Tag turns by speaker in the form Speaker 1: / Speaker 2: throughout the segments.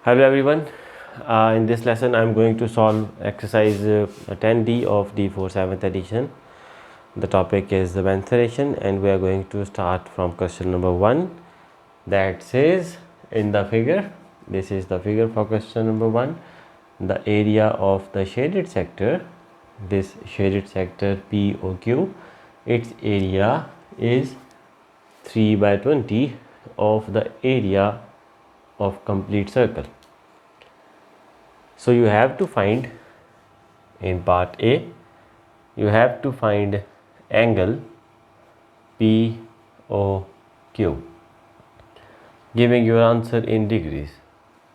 Speaker 1: Hello everyone. In this lesson I am going to solve exercise 10D of D4 7th edition. The topic is the mensuration and we are going to start from question number 1 that says in the figure, this is the figure for question number 1, the area of the shaded sector, this shaded sector POQ, its area is 3 by 20 of the area of complete circle. So you have to find, in part A, you have to find angle POQ, giving your answer in degrees,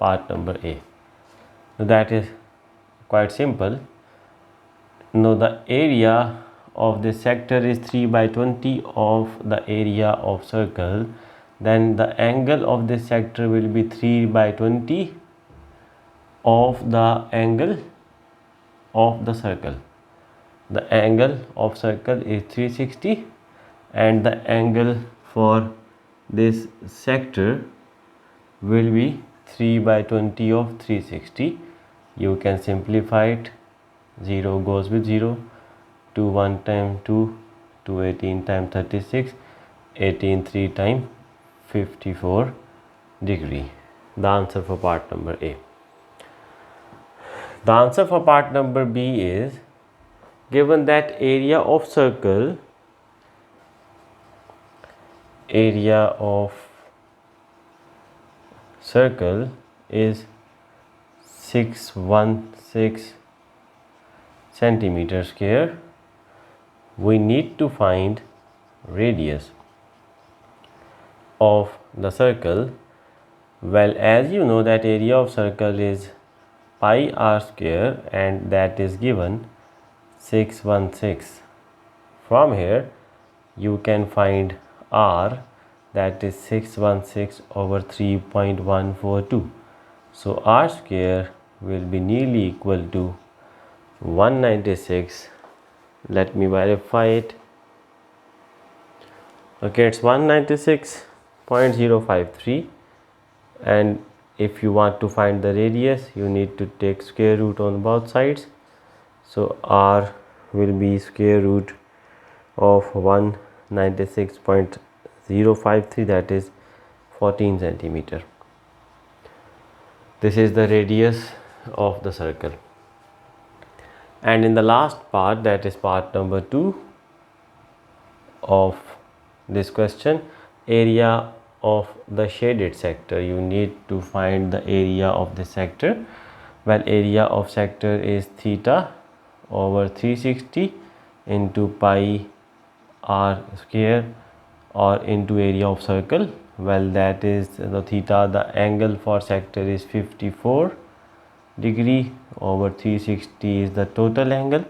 Speaker 1: part number A. So that is quite simple. Now the area of this sector is 3 by 20 of the area of circle, then the angle of this sector will be 3 by 20 of the angle of the circle. The angle of circle is 360 and the angle for this sector will be 3 by 20 of 360. You can simplify it. 0 goes with 0, 2 1 times 2, 2 18 times 36, 18 3 times 54 degree. The answer for part number A. The answer for part number B is, given that area of circle is 616 centimeter square, we need to find radius of the circle. Well, as you know that area of circle is pi r square and that is given 616. From here you can find r, that is 616 over 3.142. So r square will be nearly equal to 196. Let me verify it. Okay, it's 196.053, and if you want to find the radius you need to take square root on both sides. So r will be square root of 196.053, that is 14 centimeter. This is the radius of the circle. And in the last part, that is part number 2 of this question, area of the shaded sector, you need to find the area of the sector. Well, area of sector is theta over 360 into pi r square or into area of circle. Well, that is the theta, the angle for sector is 54 degree over 360 is the total angle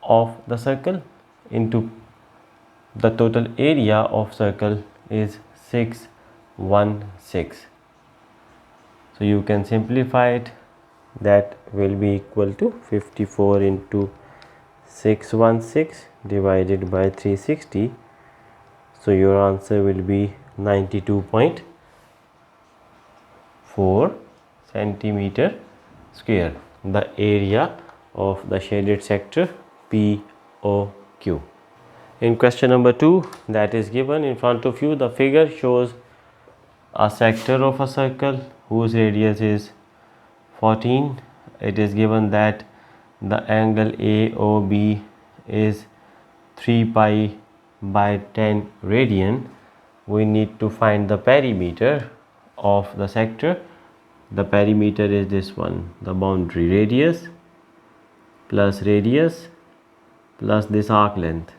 Speaker 1: of the circle, into the total area of circle is 616. So you can simplify it. That will be equal to 54 into 616 divided by 360. So your answer will be 92.4 centimeter square, the area of the shaded sector POQ. In question number 2, that is given in front of you, the figure shows a sector of a circle whose radius is 14. It is given that the angle AOB is 3 pi by 10 radian. We need to find the perimeter of the sector. The perimeter is this one, the boundary, radius plus this arc length.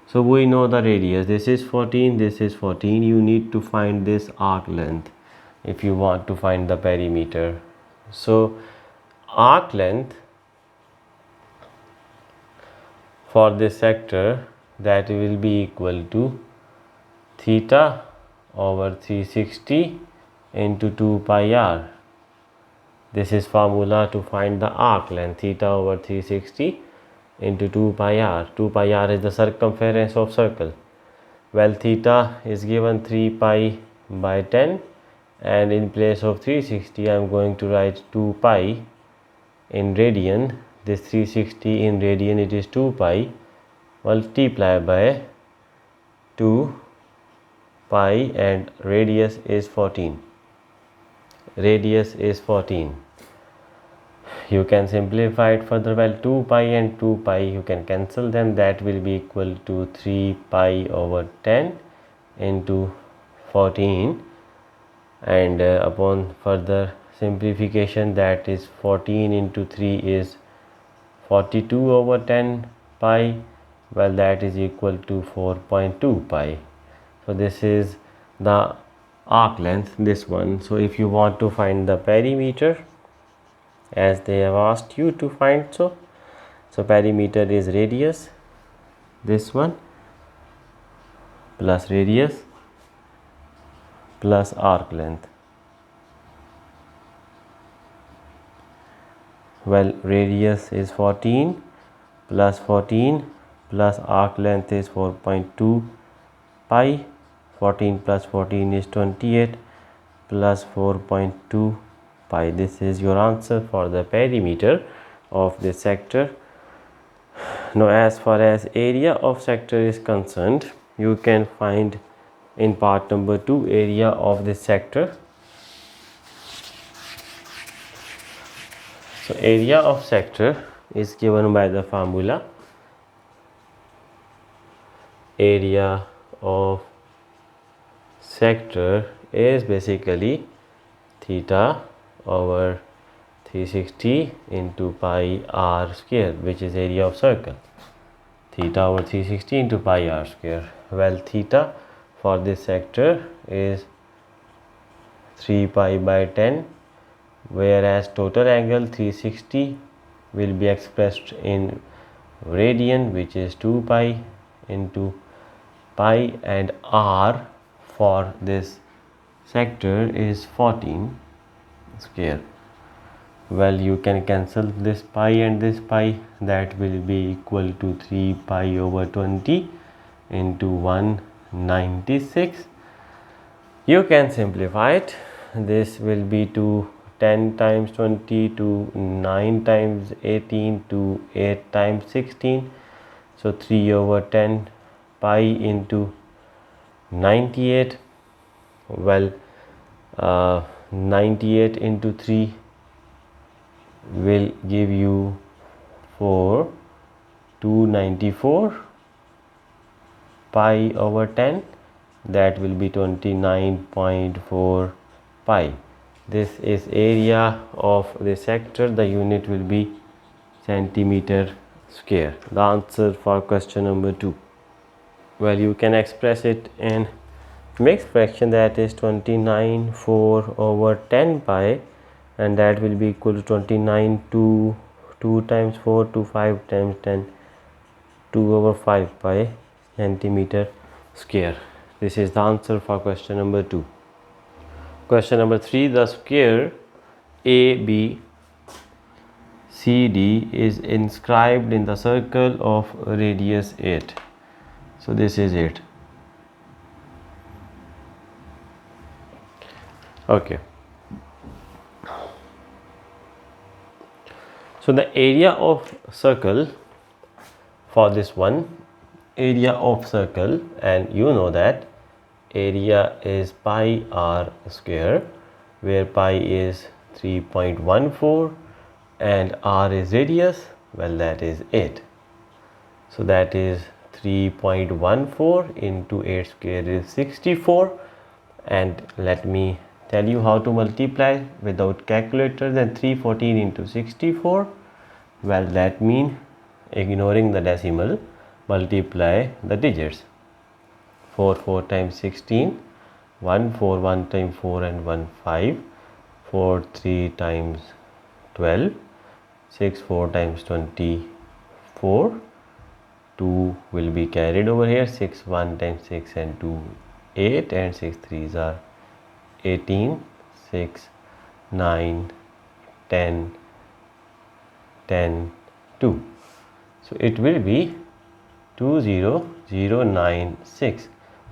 Speaker 1: So we know the radius, this is 14, this is 14. You need to find this arc length if you want to find the perimeter. So arc length for this sector, that will be equal to theta over 360 into 2 pi r. This is formula to find the arc length, theta over 360 into 2 pi r. 2 pi r is the circumference of circle. Well, theta is given 3 pi by 10 and in place of 360 I am going to write 2 pi in radian. This 360 in radian, it is 2 pi multiplied by 2 pi, and radius is 14. Radius is 14. You can simplify it further. Well, 2 pi and 2 pi, you can cancel them. That will be equal to 3 pi over 10 into 14, and upon further simplification, that is 14 into 3 is 42 over 10 pi. Well, that is equal to 4.2 pi. So this is the arc length, this one. So if you want to find the perimeter, as they have asked you to find, so perimeter is radius, this one, plus radius plus arc length. Well, radius is 14 plus 14 plus arc length is 4.2 pi. 14 plus 14 is 28 plus 4.2 pi. This is your answer for the perimeter of this sector. Now, as far as area of sector is concerned, you can find in part number 2 area of this sector. So area of sector is given by the formula. Area of sector is basically theta over 360 into pi r square, which is area of circle. Theta over 360 into pi r square. Well, theta for this sector is 3 pi by 10, whereas total angle 360 will be expressed in radian, which is 2 pi into pi, and r for this sector is 14 square. Well, you can cancel this pi and this pi. That will be equal to 3 pi over 20 into 196. You can simplify it. This will be to 10 times 20 to 9 times 18 to 8 times 16. So 3 over 10 pi into 98. Well, 98 into 3 will give you 294 pi over 10. That will be 29.4 pi. This is area of the sector. The unit will be centimeter square. The answer for question number 2. Well, you can express it in mixed fraction, that is 29.4 over 10 pi, and that will be equal to 29 to 2 times 4 to 5 times 10, 2 over 5 pi centimeter square. This is the answer for question number 2. Question number 3. The square ABCD is inscribed in the circle of radius 8. So this is it. Okay. So the area of circle for this one, area of circle, and you know that area is pi r square, where pi is 3.14 and r is radius. Well, that is 8. So that is 3.14 into 8 square is 64. And let me tell you how to multiply without calculator. Then 314 into 64. Well, that means ignoring the decimal, multiply the digits. 4 times 16, 1 4 1 times 4 and 1 5, 4 3 times 12, 6 4 times 24, 2 will be carried over here, 6 1 times 6 and 2 8, and 6 3s are 18, 6 9 10 10 2. So it will be 20096,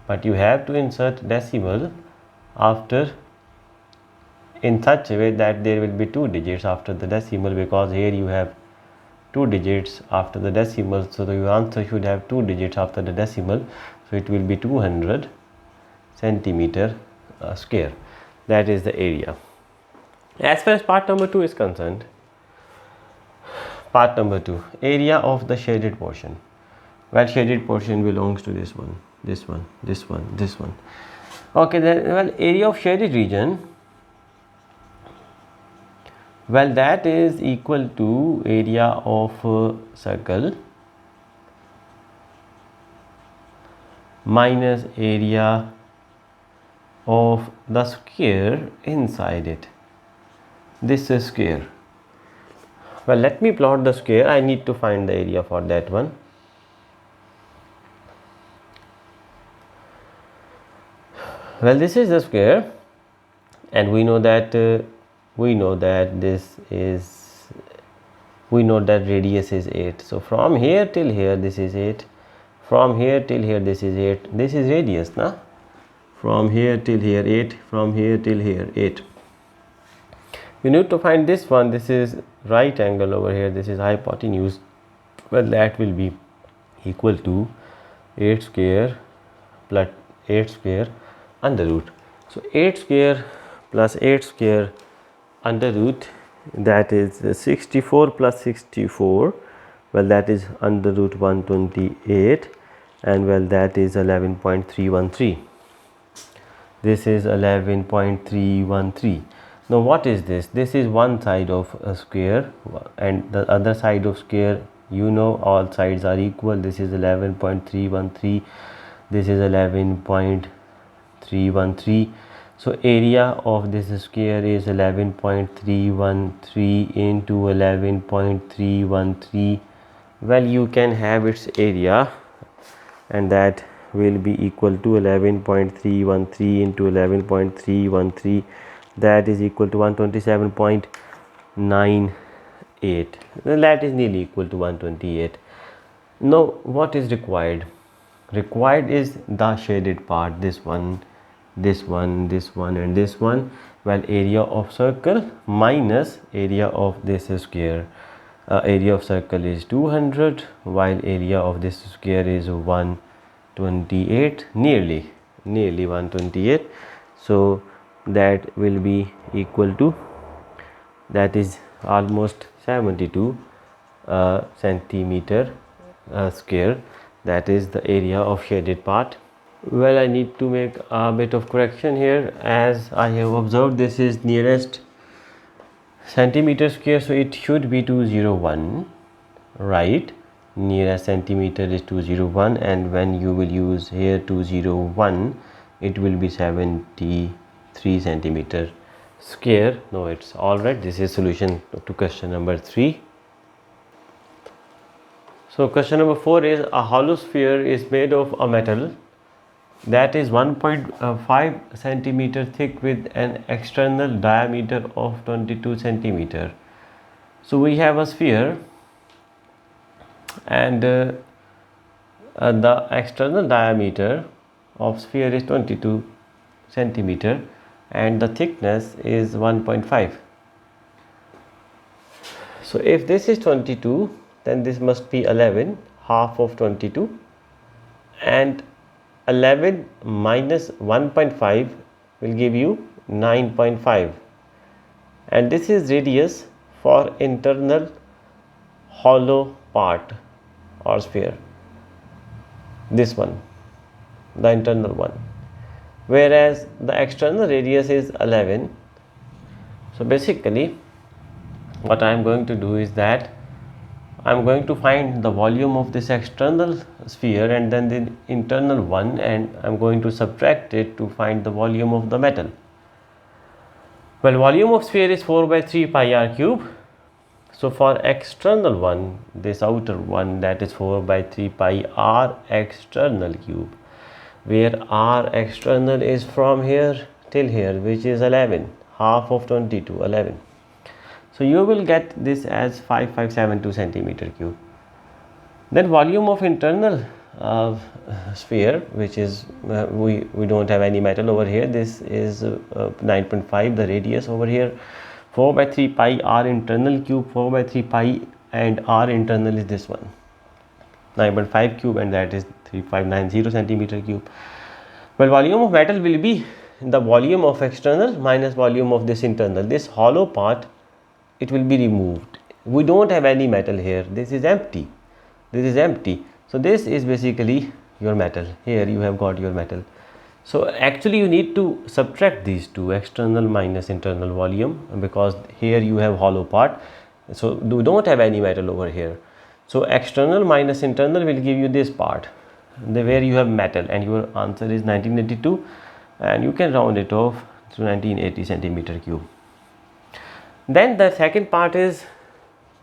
Speaker 1: but you have to insert decimal after in such a way that there will be 2 digits after the decimal, because here you have 2 digits after the decimal, so the answer should have 2 digits after the decimal, so it will be 200 centimeter square. That is the area. As far as part number 2 is concerned, part number 2, area of the shaded portion. Well, shaded portion belongs to this one, this one, this one, this one. Okay, then, well, area of shaded region, well, that is equal to area of circle minus area of the square inside it. This is square. Well, let me plot the square. I need to find the area for that one. Well, this is the square, and we know that radius is 8. So from here till here this is 8. From here till here this is 8. This is radius, na? From here till here 8. From here till here 8. We need to find this one. This is right angle over here. This is hypotenuse. Well, that will be equal to 8 square plus 8 square under root. So 8 square plus 8 square under root, that is 64 plus 64. Well, that is under root 128, and well, that is 11.313. This is 11.313. Now what is this? This is one side of a square, and the other side of square, you know, all sides are equal. This is 11.313. This is 11.313. So area of this square is 11.313 into 11.313. Well, you can have its area, and that will be equal to 11.313 into 11.313. That is equal to 127.98. That is nearly equal to 128. Now what is required? Required is the shaded part, this one, this one, this one, and this one. Well, area of circle minus area of this square. Area of circle is 200, while area of this square is 128, nearly 128. So that will be equal to, that is almost 72 centimeter square. That is the area of shaded part. Well, I need to make a bit of correction here, as I have observed this is nearest centimeter square, so it should be 201, right? Nearest centimeter is 201, and when you will use here 201, it will be 73 centimeter square. No, it's all right. This is solution to question number 3. So question number 4 is, a hollow sphere is made of a metal that is 1.5 centimeter thick with an external diameter of 22 centimeter. So we have a sphere, and the external diameter of sphere is 22 centimeter, and the thickness is 1.5. So if this is 22, then this must be 11, half of 22, and 11 minus 1.5 will give you 9.5, and this is radius for internal hollow part or sphere, this one, the internal one, whereas the external radius is 11. So basically what I am going to do is that I am going to find the volume of this external sphere and then the internal one, and I am going to subtract it to find the volume of the metal. Well, volume of sphere is 4 by 3 pi r cube. So for external one, this outer one, that is 4 by 3 pi r external cube, where r external is from here till here, which is 11, half of 22, 11. So you will get this as 5572 centimeter cube. Then volume of internal sphere, which is we don't have any metal over here. This is 9.5 the radius over here. 4 by 3 pi r internal cube, 4 by 3 pi, and r internal is this one, 9.5 cube, and that is 3590 centimeter cube. Well, volume of metal will be the volume of external minus volume of this internal. This hollow part, it will be removed. We don't have any metal here. This is empty. This is empty. So this is basically your metal. Here you have got your metal. So actually you need to subtract these two, external minus internal volume, because here you have hollow part. So we don't have any metal over here. So external minus internal will give you this part, where you have metal, and your answer is 1982, and you can round it off to 1980 centimeter cube. Then the second part is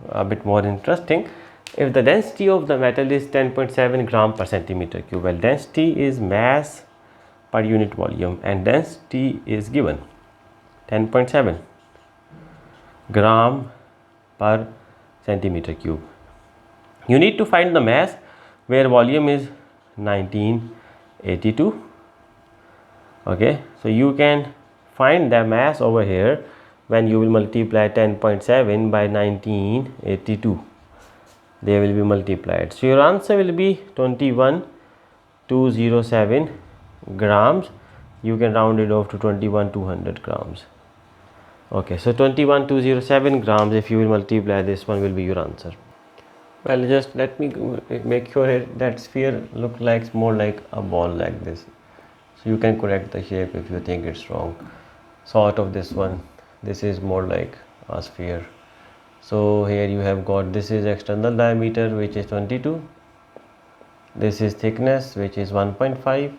Speaker 1: a bit more interesting. If the density of the metal is 10.7 gram per centimeter cube, well, density is mass per unit volume, and density is given 10.7 gram per centimeter cube. You need to find the mass where volume is 1982. Okay, so you can find the mass over here when you will multiply 10.7 by 1982. They will be multiplied. So your answer will be 21,207 grams. You can round it off to 21,200 grams. Okay, so 21,207 grams, if you will multiply, this one will be your answer. Well, just let me make sure that sphere look like more like a ball like this. So you can correct the shape if you think it's wrong. Sort of this one. This is more like a sphere. So here you have got, this is external diameter, which is 22. This is thickness, which is 1.5,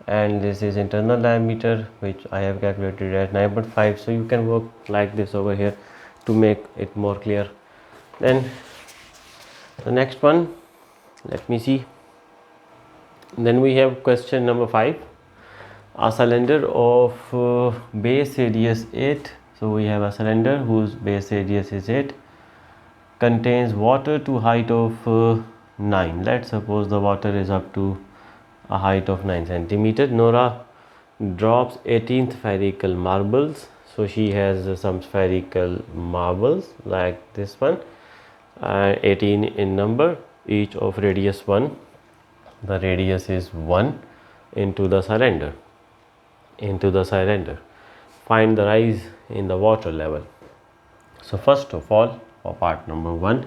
Speaker 1: and this is internal diameter, which I have calculated at 9.5. So you can work like this over here to make it more clear. Then the next one, let me see. Then we have question number 5. A cylinder of base radius 8. So we have a cylinder whose base radius is 8, contains water to height of 9. Let's suppose the water is up to a height of 9 centimeter. Nora drops 18 spherical marbles. So she has some spherical marbles like this one, 18 in number, each of radius 1. The radius is 1 into the cylinder. Find the rise in the water level. So first of all, for part number 1,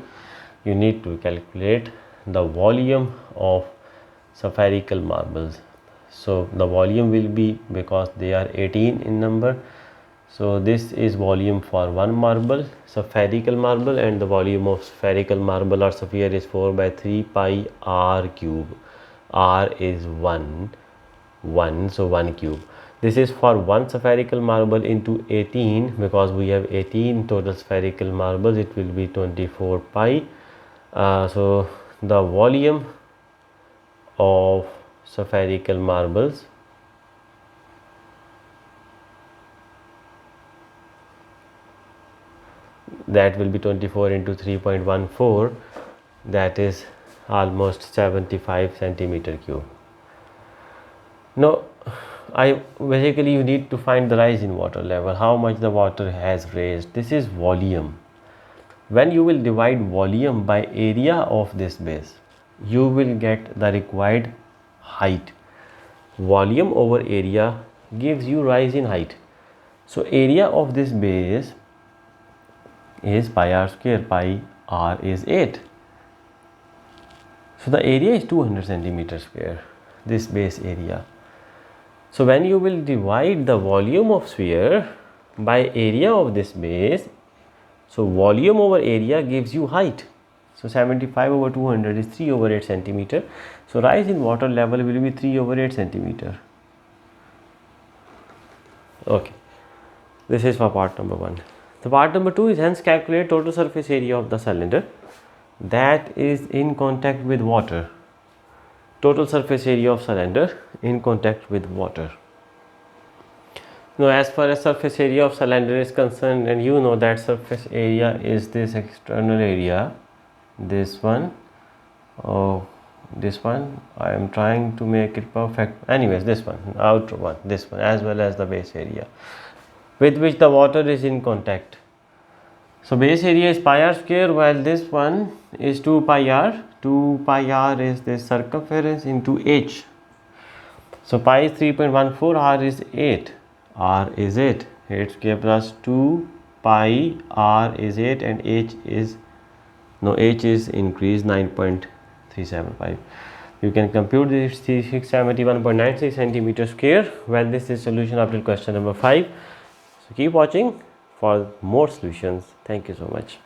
Speaker 1: you need to calculate the volume of spherical marbles. So the volume will be, because they are 18 in number, so this is volume for one marble, spherical marble, and the volume of spherical marble or sphere is 4 by 3 pi r cube. R is 1, so 1 cube. This is for one spherical marble into 18, because we have 18 total spherical marbles, it will be 24 pi. So the volume of spherical marbles that will be 24 into 3.14, that is almost 75 centimeter cube. Now basically you need to find the rise in water level, how much the water has raised. This is volume. When you will divide volume by area of this base, you will get the required height. Volume over area gives you rise in height. So area of this base is pi r square. Pi r is 8. So the area is 200 centimeter square, this base area. So when you will divide the volume of sphere by area of this base, so volume over area gives you height. So 75 over 200 is 3 over 8 centimeter. So rise in water level will be 3 over 8 centimeter. Okay, this is for part number 1. The part number 2 is hence calculate total surface area of the cylinder that is in contact with water. Total surface area of cylinder in contact with water. Now as far as surface area of cylinder is concerned, and you know that surface area is this external area, this one. Oh, this one I am trying to make it perfect. Anyways, this one, outer one, this one, as well as the base area with which the water is in contact. So base area is pi r square, while this one is 2 pi r. 2 pi r is this circumference into h. So pi is 3.14, r is 8. R is 8. 8 square plus 2 pi r is 8, and h is, no, h is increased 9.375. You can compute this 671.96 centimeter square. Well, this is solution up till question number 5. So keep watching for more solutions. Thank you so much.